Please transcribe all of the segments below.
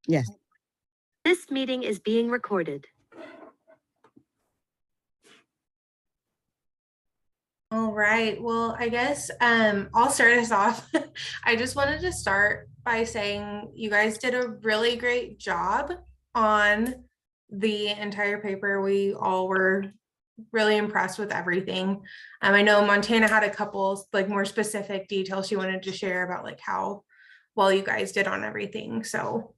Yes. This meeting is being recorded. All right. Well, I guess I'll start us off. I just wanted to start by saying you guys did a really great job on the entire paper. We all were really impressed with everything. I know Montana had a couple like more specific details she wanted to share about like how well you guys did on everything. So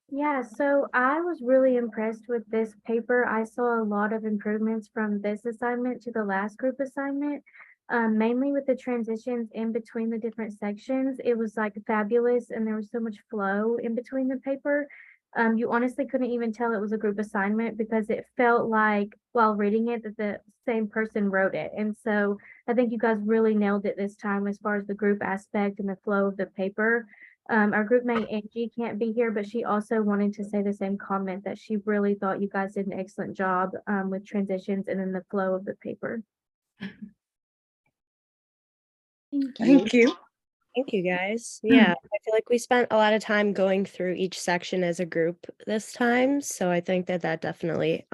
Yeah, so I was really impressed with this paper. I saw a lot of improvements from this assignment to the last group assignment, mainly with the transitions in between the different sections. It was like fabulous, and there was so much flow in between the paper. You honestly couldn't even tell it was a group assignment because it felt like while reading it that the same person wrote it. And so I think you guys really nailed it this time as far as the group aspect and the flow of the paper. Our group mate Angie can't be here, but she also wanted to say the same comment that she really thought you guys did an excellent job with transitions and then the flow of the paper. Thank you. Thank you, guys. Yeah, I feel like we spent a lot of time going through each section as a group this time. So I think that definitely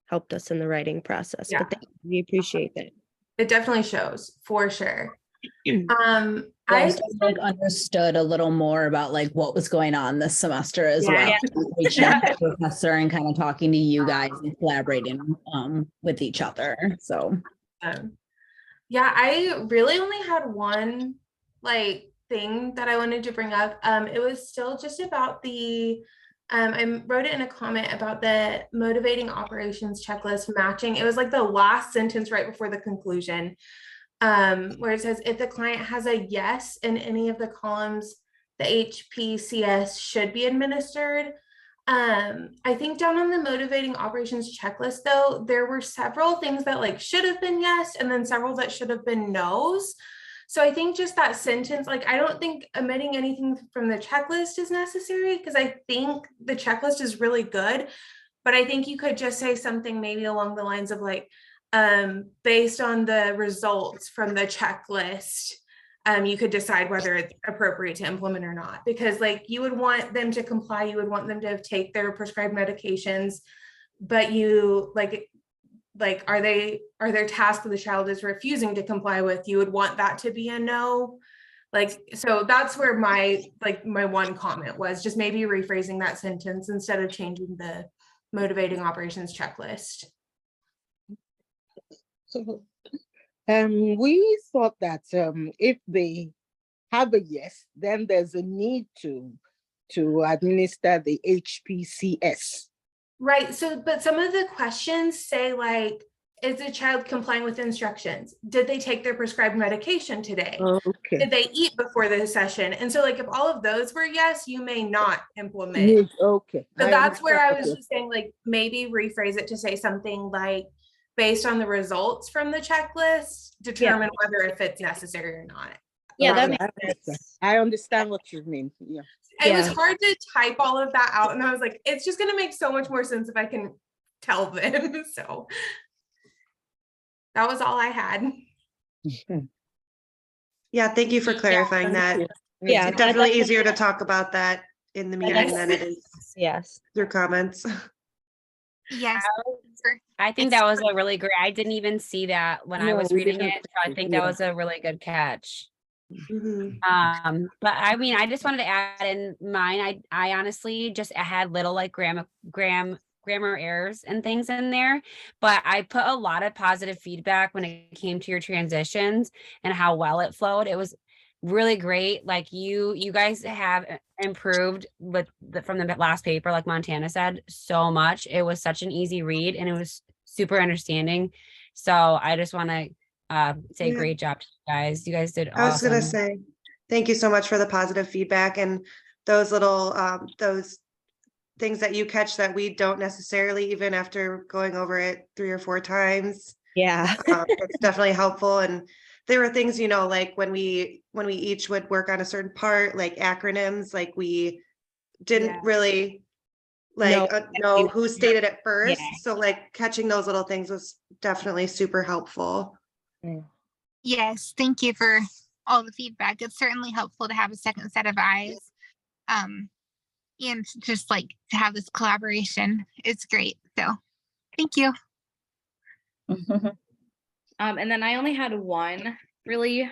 helped us in the writing process. Yeah. But thank you. We appreciate that. it definitely shows for sure. I like understood a little more about like what was going on this semester as well. Reaching out to the professor and kind of talking to you guys and collaborating with each other. So yeah, I really only had one like thing that I wanted to bring up. It was still just about the I wrote it in a comment about the motivating operations checklist matching. It was like the last sentence right before the conclusion. Where it says if the client has a yes in any of the columns, the HPCS should be administered. I think down on the motivating operations checklist, though, there were several things that like should have been yes, and then several that should have been no's. So I think just that sentence, like I don't think omitting anything from the checklist is necessary because I think the checklist is really good, but I think you could just say something maybe along the lines of like, based on the results from the checklist, you could decide whether it's appropriate to implement or not, because like you would want them to comply, you would want them to take their prescribed medications, but you like are there tasks that the child is refusing to comply with, you would want that to be a no. Like, so that's where my one comment was, just maybe rephrasing that sentence instead of changing the motivating operations checklist. So, we thought that if they have a yes, then there's a need to administer the HPCS. Right. So, but some of the questions say like, is the child complying with instructions? Did they take their prescribed medication today? Okay. Did they eat before the session? And so like, if all of those were yes, you may not implement. Yes, okay. So that's where I was understand. just saying, like, maybe rephrase it to say something like, based on the results from the checklist, determine whether if it's necessary or not. Yeah, that Okay, makes sense. I understand what you mean. Yeah. It was hard to type all of that out, and I was like, it's just going to make so much more sense if I can tell them. So that was all I had. Yeah, thank you for clarifying that. Yeah, It's definitely easier to talk about that in the meeting than it is through comments. Yes. I think that was a really great, I didn't even see that when I was reading it. So I think that was a really good catch. But I mean, I just wanted to add in mine. I honestly just had little like grammar errors and things in there, but I put a lot of positive feedback when it came to your transitions and how well it flowed. It was really great. Like you guys have improved from the last paper, like Montana said, so much. It was such an easy read and it was super understanding. So I just want to say great job to you guys. You guys did awesome. I was gonna say thank you so much for the positive feedback and those little those things that you catch that we don't necessarily, even after going over it 3 or 4 times. Yeah. It's definitely helpful. And there were things, you know, like when we each would work on a certain part, like acronyms, like we didn't really like know who stated it first. So like catching those little things was definitely super helpful. Yes, thank you for all the feedback. It's certainly helpful to have a second set of eyes. and just like to have this collaboration. It's great. So thank you. And then I only had one really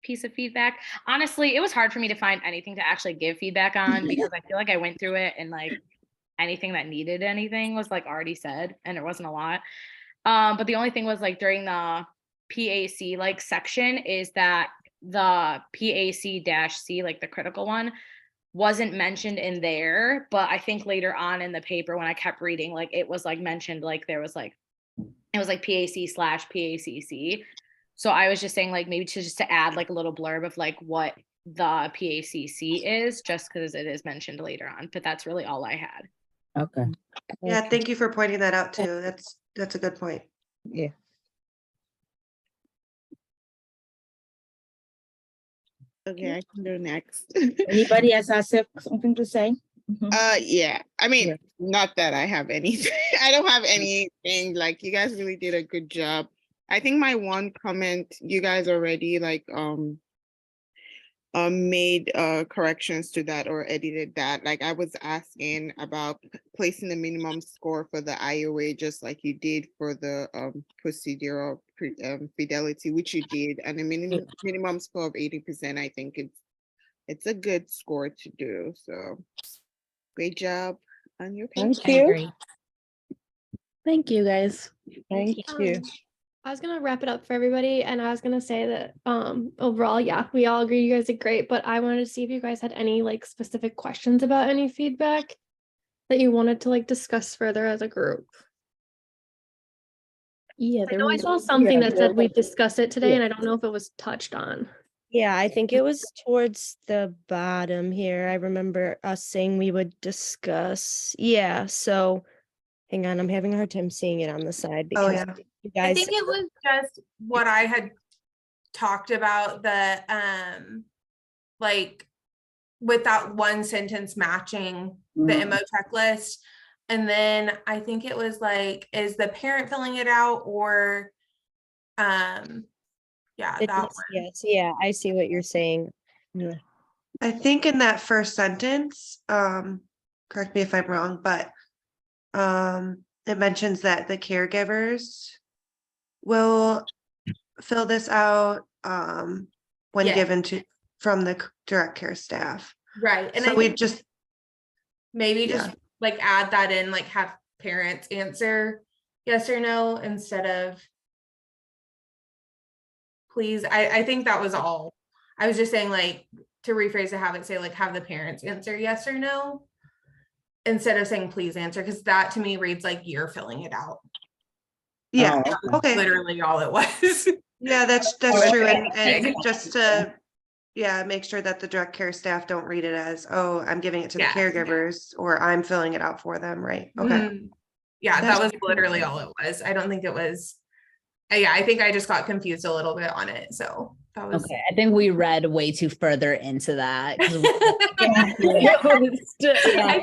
piece of feedback. Honestly, it was hard for me to find anything to actually give feedback on because I feel like I went through it and like anything that needed anything was like already said and it wasn't a lot. But the only thing was like during the PAC like section is that the PAC-C, like the critical one, wasn't mentioned in there, but I think later on in the paper when I kept reading, like it was like mentioned, like there was like, it was like PAC/PACC. So I was just saying like maybe just to add like a little blurb of like what the PACC is, just because it is mentioned later on, but that's really all I had. Okay. Yeah, thank you for pointing that out too. That's a good point. Yeah. Okay, I can go next. Anybody else has something to say? Yeah. I mean, Yeah. not that I have anything. I don't have anything. Like, you guys really did a good job. I think my one comment, you guys already like made corrections to that or edited that. Like, I was asking about placing the minimum score for the IOA, just like you did for the procedural fidelity, which you did, and the minimum score of 80%. I think it's a good score to do. So great job on your paper. Thank you. Thank you, guys. Thank you. I was gonna wrap it up for everybody, and I was gonna say that overall, yeah, we all agree you guys did great, but I wanted to see if you guys had any like specific questions about any feedback that you wanted to like discuss further as a group. Yeah, I know I saw something that said we discussed it today, and I don't know if it was touched on. Yeah, I think it was towards the bottom here. I remember us saying we would discuss. Yeah, so hang on, I'm having a hard time seeing it on the side Oh, because yeah. you I guys. think it was just what I had talked about, the like with that one sentence matching the MO checklist. And then I think it was like, is the parent filling it out or yeah, It that is, one. yes, yeah, I see what you're saying. Yeah. I think in that first sentence, correct me if I'm wrong, but it mentions that the caregivers will fill this out when Yeah. given to from the direct care staff. Right. And So I we think just maybe just like add that in, like have parents answer yes or no instead of please. I think that was all. I was just saying, like, to rephrase to have it say like have the parents answer yes or no instead of saying please answer, because that to me reads like you're filling it out. Yeah. That's Okay. literally all it was. Yeah, that's true. And just to make sure that the direct care staff don't read it as, oh, I'm giving it to the caregivers or I'm filling it out for them, right? Okay. Mhm. Yeah, that was literally all it was. I don't think it was. Yeah, I think I just got confused a little bit on it. So that was Okay, I think we read way too further into that. 'Cause I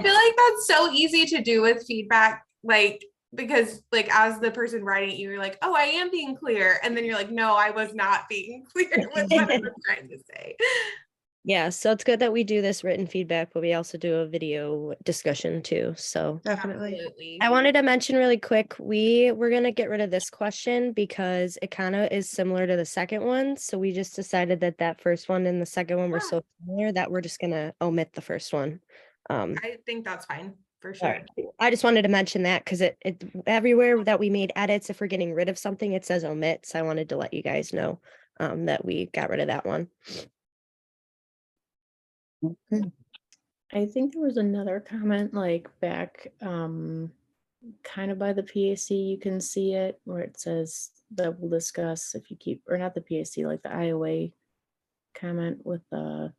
feel like that's so easy to do with feedback, like because like as the person writing it, you're like, oh, I am being clear, and then you're like, no, I was not being clear with what I was trying to say. Yeah, so it's good that we do this written feedback, but we also do a video discussion too. So Definitely. Absolutely. I wanted to mention really quick, we're gonna get rid of this question because it kind of is similar to the second one. So we just decided that that first one and the second one were so similar that we're just gonna omit the first one. I think that's fine for sure. I just wanted to mention that because it everywhere that we made edits, if we're getting rid of something, it says omit. So I wanted to let you guys know that we got rid of that one. Okay. I think there was another comment like back kind of by the PAC, you can see it where it says that we'll discuss if you keep, or not the PAC, like the IOA comment with the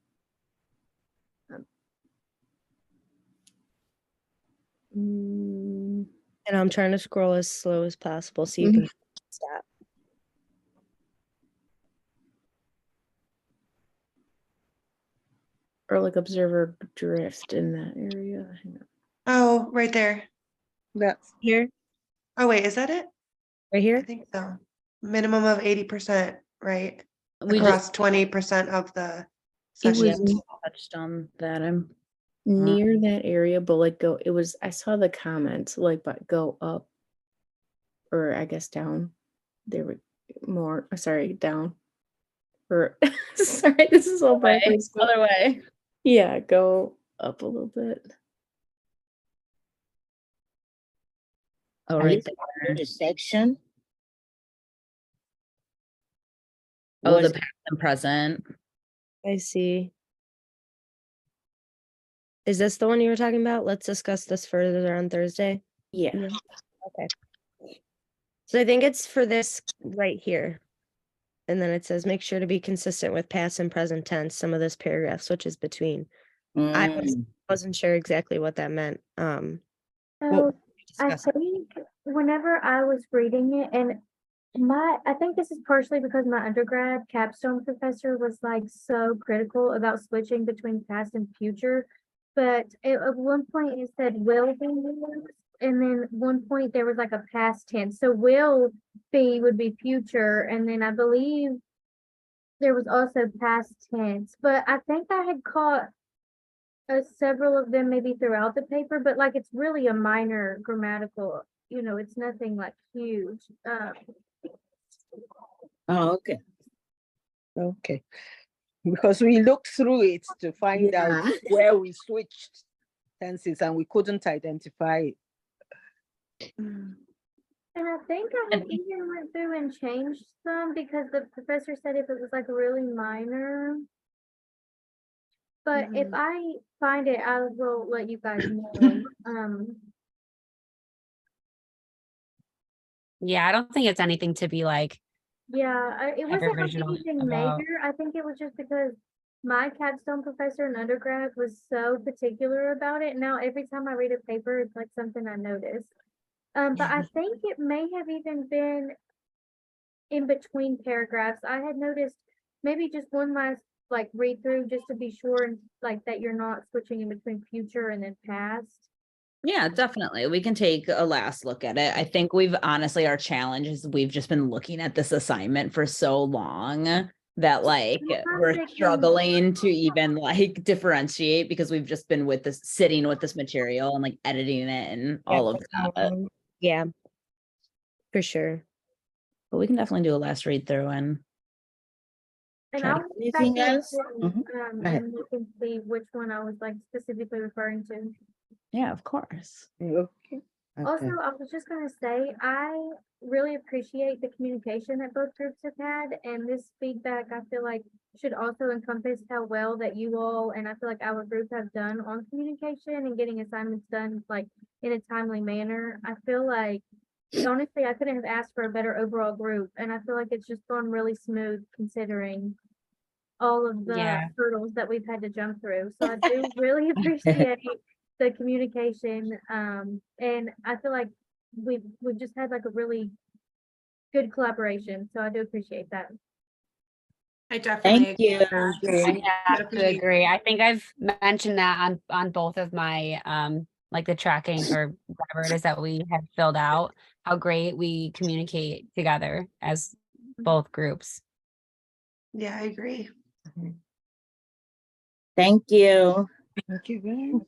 And I'm trying to scroll as slow as possible so you can stop. or like observer drift in that area. Hang on. Oh, right there. That's Here, Oh, wait, is that it? right I here. think so. Minimum of 80%, right? We Across 20% of the It sessions. was touched on that. near that area, but like I saw the comments like, but go up, or I guess down. There were more, sorry, down. Or sorry, this is all backwards. Other way. Yeah, go up a little bit. Oh, Are right you there. talking the section? Oh, Was- the past and present. I see. Is this the one you were talking about? Let's discuss this further on Thursday. Yeah. Okay. So I think it's for this right here. And then it says, make sure to be consistent with past and present tense, some of this paragraph switches between. I wasn't sure exactly what that meant. So Well, I discuss it. think whenever I was reading it, and I think this is partially because my undergrad capstone professor was like so critical about switching between past and future. But at one point it said will be used, and then one point there was like a past tense. So will be would be future, and then I believe there was also past tense. But I think I had caught several of them maybe throughout the paper, but like it's really a minor grammatical, it's nothing like huge. Oh, okay. Okay. Because we looked through it to find out where we switched tenses and we couldn't identify it. And I think I had even went through and changed some because the professor said if it was like really minor. But if I find it, I will let you guys know. Yeah, I don't think it's anything to be like, Yeah, it wasn't like Provisional anything about- major. I think it was just because my capstone professor in undergrad was so particular about it. Now every time I read a paper, it's like something I notice. But I think it may have even been in between paragraphs. I had noticed maybe just one last like read through just to be sure and like that you're not switching in between future and then past. Yeah, definitely. We can take a last look at it. I think our challenge is we've just been looking at this assignment for so long that like we're struggling to even like differentiate because we've just been sitting with this material and like editing it and all of that. Yeah, for sure. But we can definitely do a last read through and And try I'll to- look back Anything through else? and, Go ahead. and you can see which one I was like specifically referring to. Yeah, of course. Okay. Also, I was just gonna say, I really appreciate the communication that both groups have had, and this feedback, I feel like should also encompass how well that you all, and I feel like our group have done on communication and getting assignments done like in a timely manner. I feel like, honestly, I couldn't have asked for a better overall group, and I feel like it's just gone really smooth considering all of the Yeah. hurdles that we've had to jump through. So I do really appreciate the communication. And I feel like we've just had like a really good collaboration. So I do appreciate that. I definitely Thank you. I have to agree. I think I've mentioned that on both of my like the tracking or whatever it is that we have filled out, how great we communicate together as both groups. Yeah, I agree. Thank you. Thank you very much.